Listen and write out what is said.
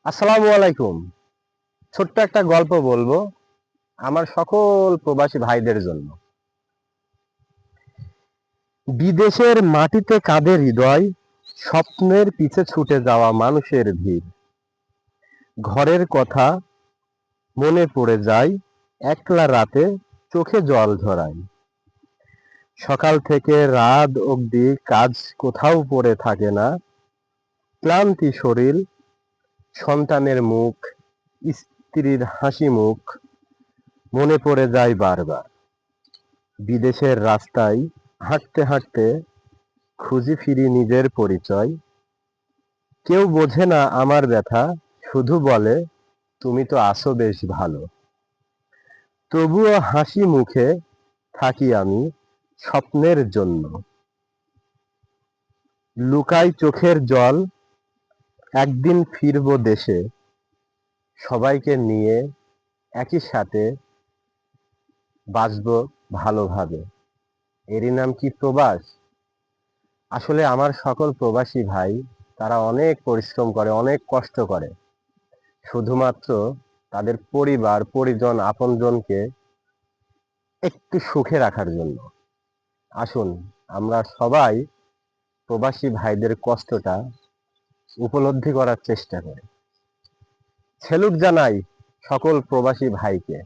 আসসালামু আলাইকুম। ছোট্ট একটা গল্প বলবো আমার সকল প্রবাসী ভাইদের জন্য। বিদেশের মাটিতে কাঁদে হৃদয়, স্বপ্নের পিছে ছুটে যাওয়া মানুষের ভিড়। ঘরের কথা মনে পড়ে যায়, একলা রাতে চোখে জল ঝরায়। সকাল থেকে রাত অবধি কাজ কোথাও পড়ে থাকে না। ক্লান্তি শরীর, সন্তানের মুখ, স্ত্রীর হাসি মুখ মনে পড়ে যায় বারবার। বিদেশের রাস্তায় হাঁটতে হাঁটতে খুঁজি ফিরি নিজের পরিচয়। কেউ বোঝে না আমার ব্যথা, শুধু বলে তুমি তো আছো বেশ ভালো। তবুও হাসি মুখে থাকি আমি স্বপ্নের জন্য। লুকাই চোখের জল, একদিন ফিরবো দেশে, সবাইকে নিয়ে একই সাথে বাঁচবো ভালোভাবে। এরই নাম কি প্রবাস? আসলে আমার সকল প্রবাসী ভাই, তারা অনেক পরিশ্রম করে, অনেক কষ্ট করে, শুধুমাত্র তাদের পরিবার পরিজন আপনজনকে একটু সুখে রাখার জন্য। আসুন আমরা সবাই প্রবাসী ভাইদের কষ্টটা উপলব্ধি করার চেষ্টা করি। সেলুট জানাই সকল প্রবাসী ভাইকে।